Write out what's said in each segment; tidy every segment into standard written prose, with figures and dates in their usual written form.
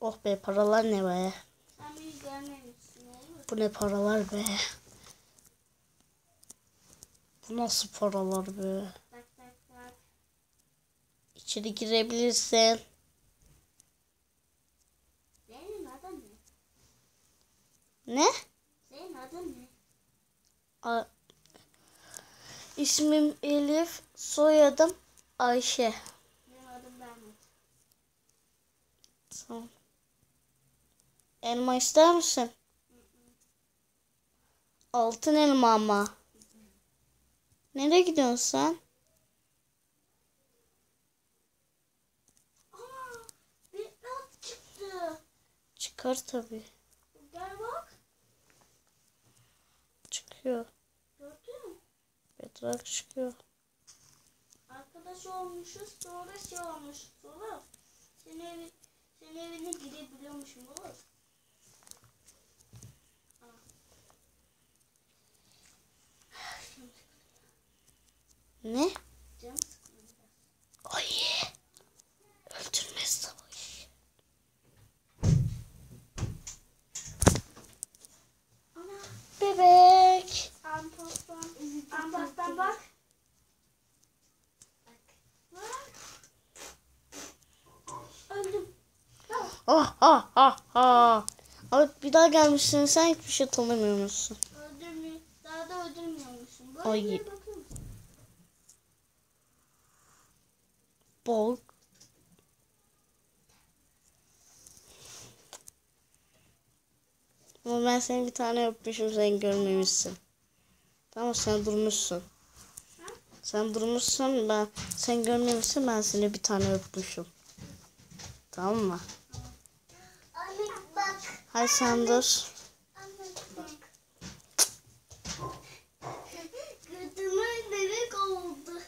Oh be, paralar ne be? Sen beni görmemişsin oğlum. Bu ne paralar be? Bu nasıl paralar be? Bak bak bak. İçeri girebilirsin. Senin adın ne? Ne? Senin adın ne? İsmim Elif, soyadım Ayşe. Benim adım Mehmet. Tamam. Elma ister misin? Altın elma ama. Nereye gidiyorsun sen? Aa, bir at çıktı. Çıkar tabii. Gel bak. Çıkıyor. Gördün mü? Bedrock çıkıyor. Arkadaş olmuşuz, sonra şey olmuş. Sonra senin evine girebiliyormuşum olur. Ne? Canım sıkıldı biraz. Ay. Öldürmez savaş. Ana. Bebek. Ampastan bak. Bak. Öldüm. Ah ah ah ah. Abi bir daha gelmişsin, sen hiçbir şey tanımıyor musun? Öldürmüyor. Daha da öldürmüyormuşum. Ay. Böyle bir bakar mısın? Bol. Ama ben seni bir tane öpmüşüm, sen görmemişsin. Tamam, sen durmuşsun. Ha? Sen durmuşsun, sen görmemişsin, ben seni bir tane öpmüşüm. Tamam mı? Anne bak. Hay sen dur. Anne bak. Götümün bebek oldu.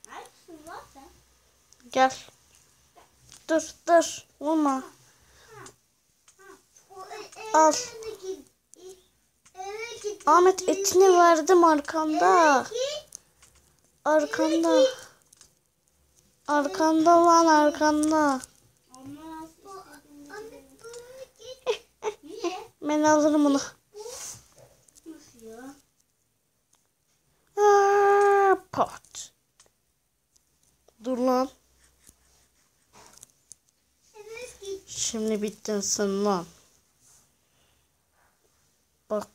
Neredesin lan sen? Gel. Dur. Vurma. Al. Ahmet, etini verdim arkanda. Arkanda. Arkanda lan, arkanda. Niye? Ben alırım onu. Nasıl ya? Pot. Dur lan. Şimdi bittin sen lan. Bak.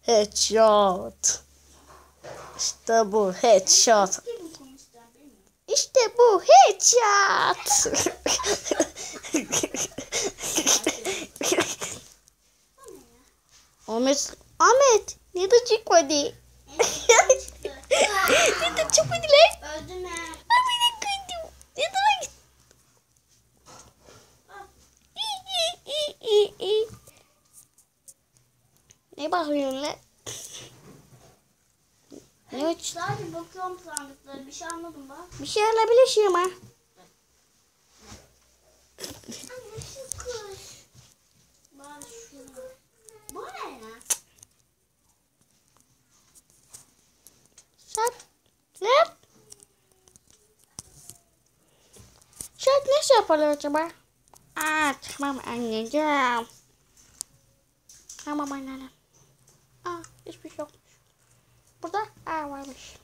Headshot. İşte bu headshot. İşte bu headshot. Ahmet, ne de çıkmadı? Ne de çıkmadı lan? Öldüm ben. Ahmet'e kıydım. Ne de ne bakıyorsun lan? Ne uç? Sadece bakıyorum sandıklara. Bir şey anladım bak. Bir şey alabilir ama. Anne şu kuş. Bak şunu. Bu ne ya? Şart ne şey yaparlar acaba? Tamam anneciğim. Tamam anneannem. Hiçbir şey yokmuş. Burada varmış.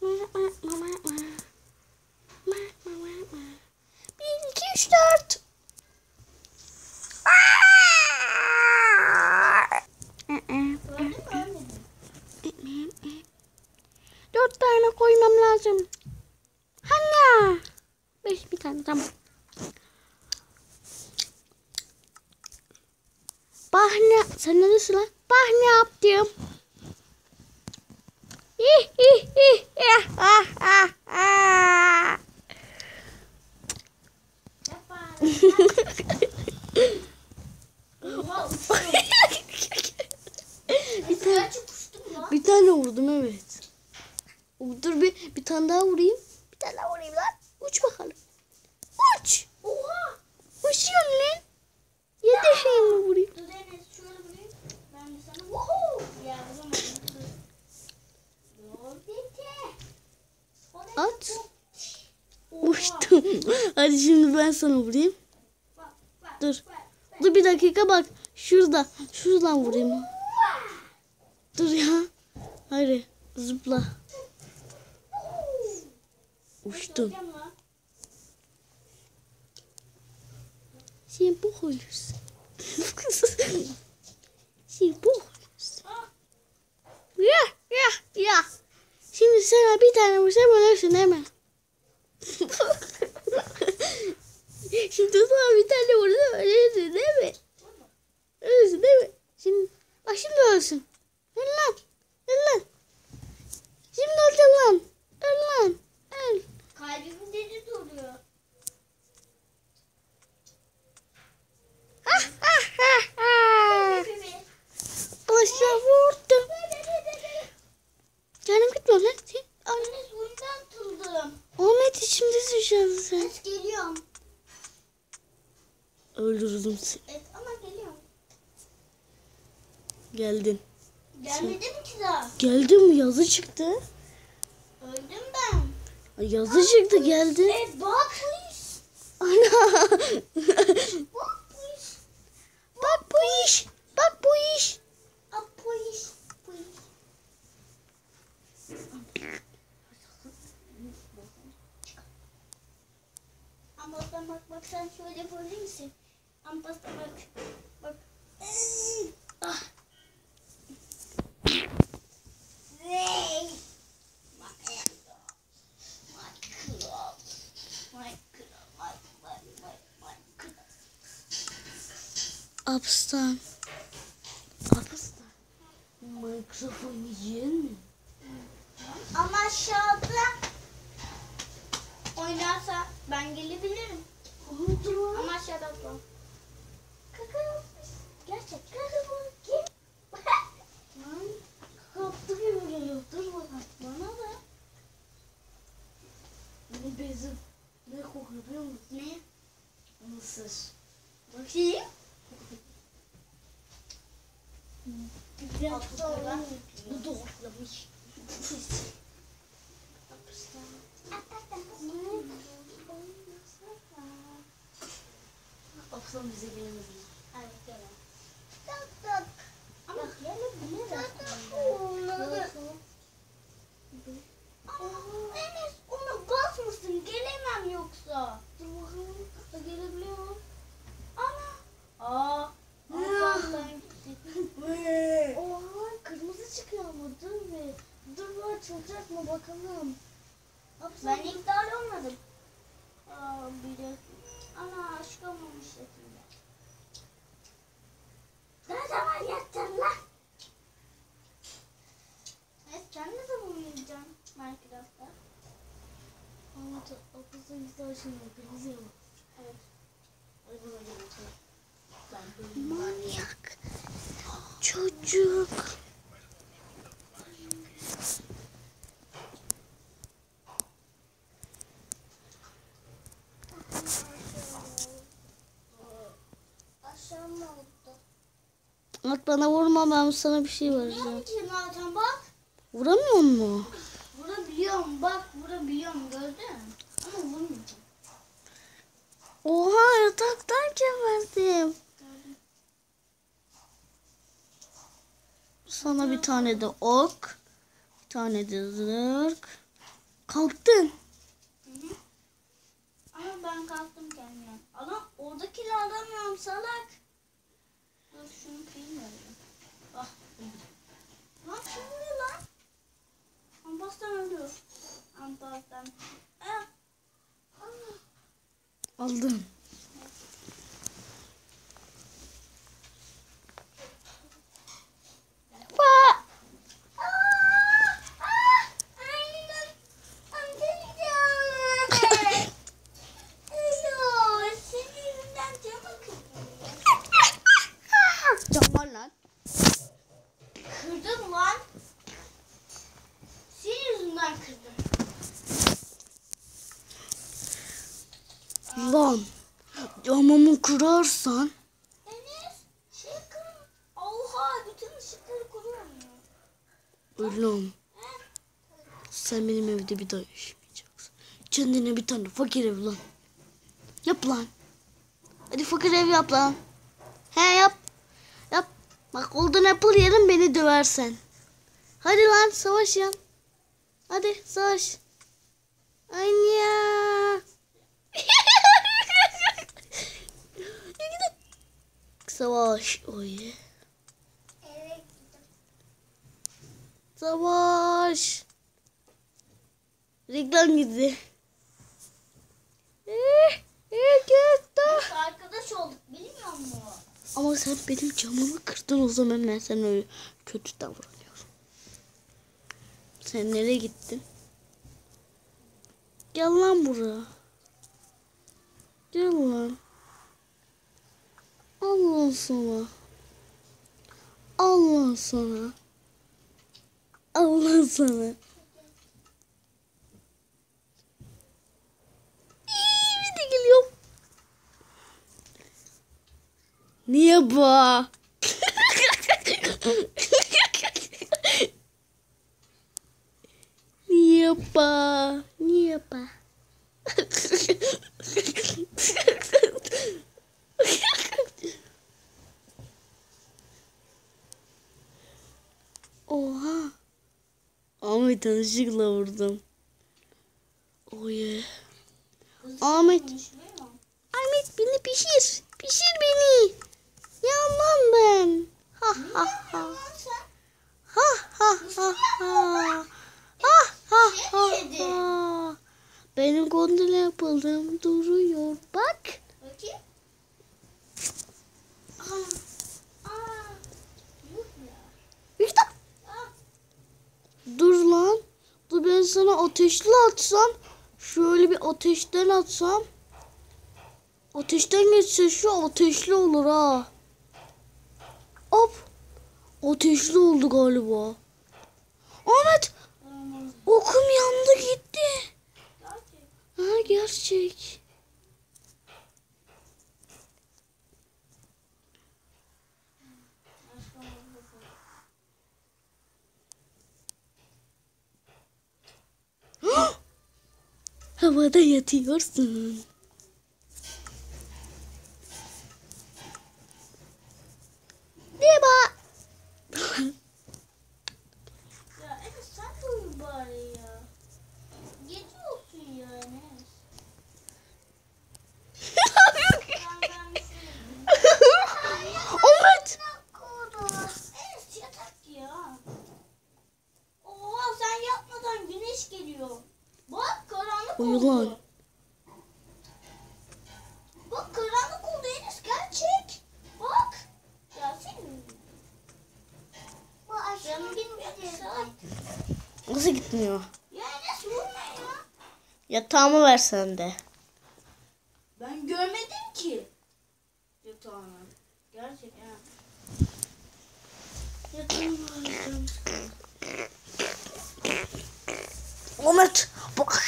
1, 2, 3, 4. Gördün mü ölmedin? 4 tane koymam lazım. Hanna. 5 bir tane, tamam. Bahne, sen neredesin lan? Bahne yaptım. Oha uçtum. Bir tane vurdum, evet. Dur bir tane daha vurayım. Bir tane daha vurayım lan. Uç bakalım. Uç. Hadi şimdi ben sana vurayım. Dur. Dur bir dakika bak. Şurada. Şuradan vurayım. Dur ya. Hadi zıpla. Uçtum. Sen bu olursun. Sen bu olursun. Ya. Şimdi sana bir tane vursam ölürsün değil mi? Şimdi sana bir tane vursam ölürsün değil mi? Ölürsün değil mi? Şimdi bak şimdi ölürsün. Öl lan. Öl lan. Şimdi öleceksin lan. Öl lan. Öl. Kalbim dedi duruyor. Aşağı vurdum. Canım gitme lan. Anne suyundan tuttum. Ahmet şimdi düşerdin sen. Evet geliyorum. Öldürdüm seni. Evet ama geliyorum. Geldin. Gelmedi mi ki daha? Geldin mi? Yazı çıktı. Öldüm ben. Yazı çıktı geldin. Bak bu iş. Ana. Bak bu iş. Bak bu iş. Bak bu iş. Bak bu iş. Bu iş. Ampastan bak sen şöyle yapabilir misin? Ampastan bak. Bak. Ah. Hey. Apstan. Apstan. Mikrofon yiyecek mi? Ama aşağıda oynarsa ben gelebilirim. Ama aşağıda atmam. Kaka yapmış. Gerçek kaka bu. Kim? Lan kaptı gibi geliyor. Dur bakalım. Bana da. Bu bezim ne kokuyor biliyor musun? Ne? Mısır. Bakayım. Güzel Apstan kokuyor lan. mı? Bu doğramış. Apstan bize gelemez. Evet gel. Tak tak. Ama gelebilir aslında. Enes ona basmasın gelemem yoksa. Dur bakalım gelebiliyor mu? Ana. Aa. Apstan gitti. Oha kırmızı çıkıyor ama dur bir. Dur bu açılacak mı bakalım. Ben ilk daha olmadım. Aa biri. Ana aşk olmamış şekilde. Ne zaman yatacaksın lan? Sen ne zaman uyuyacaksın Minecraft'ta? Ama apstan güzel açılıyor. Kırmızı yok. Evet. Manyak. Çocuk. Aşağı mı oldu? Bak bana vurma ben sana bir şey vereceğim. Biliyorum ki zaten bak. Vuramıyor mu? Vurabiliyorum bak vurabiliyorum gördün mü? Ama vurmayacağım. Oha yataktan geberdim. Gördüm. Sana bir tane de ok. Bir tane de zırk. Kalktın. Hı hı. Ama ben kalktım kendime. Ama oradakileri alamıyorum salak. Dur şunu kıyayım öyle. Ah. Lan kim vuruyor lan? Ampastan ölüyor. Ampastan. Ah. Ah. Aldım. Camlar lan. Kırdım lan. Senin yüzünden kırdım. Lan. Camımı kırarsan. Enes şey kırın. Oha bütün ışıkları kuruyorum ya. Ölüm. Sen benim evde bir daha yaşamayacaksın. Kendine bir tane fakir ev lan. Yap lan. Hadi fakir ev yap lan. He yap. Yap. Bak Golden Apple yerim beni döversen. Hadi lan savaş ya. Hadi savaş. Anya. Savaş. Oy. Evet. Savaş. Reklam gitti. Biz arkadaş olduk bilmiyor musun? Ama sen benim camımı kırdın, o zaman ben sana öyle kötü davranıyorum. Sen nereye gittin? Gel lan buraya. Gel lan. Allah sana. Allah sana. Allah sana. Bir de geliyorum. Niye bu? Niye bu? Niye bu? Oha. Ahmet yanlışlıkla vurdum. Oye. Ahmet. Ahmet beni pişir. Pişir beni. Yanmam ben. Ha ha ha. Ha ha ha ha. Ha ha ha ha. Benim gondola yapıldığım duruyor. Bak. Bakayım. İşte. Dur lan. Dur ben sana ateşli atsam. Şöyle bir ateşten atsam. Ateşten geçse şu ateşli olur ha. Hop. Ateşli oldu galiba. Ahmet. Okum yandı gitti. Ha gerçek. Havada yatıyorsun. Deba. Ya Enes sen de uyu bari ya. Gece olsun ya Enes. Ahmet. Enes yatak ya. Oha sen yatmadan güneş geliyor. Bak karanlık Uyu oldu. lan. Bak karanlık oldu Enes gerçek. Bak. Ya senin. Canım gitmedi. Saat. Nasıl gitmiyor? Ya Enes vurma ya. Yatağımı ver sen de. Ben görmedim ki. Yatağını. Gerçek ha. Yatağımı alacağım. Ahmet bak.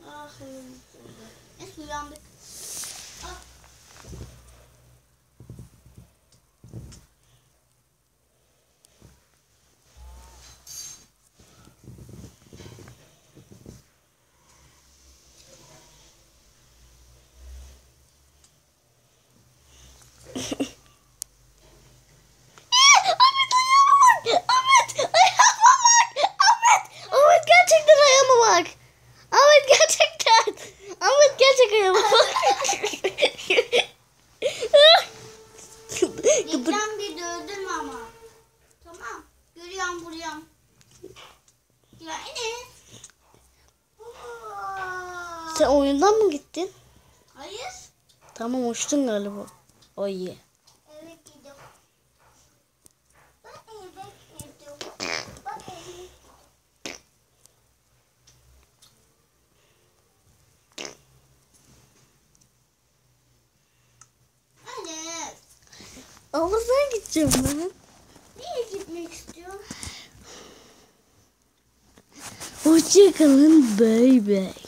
Ah Enes uyandık. Ah. Ahmet gerçekten ayağıma bak. Ahmet gerçekten. Ahmet gerçekten ayağıma bak. Geçen bir dövdüm ama. Tamam. Görüyorum vuruyorum. Ya Enes. Sen oyundan mı gittin? Hayır. Tamam uçtun galiba. O iyi. Evet gidiyorum. Bak evet gidiyorum. Bak evet. Enes. Ağzına gideceğim ben. Niye gitmek istiyorsun? Hoşçakalın baby.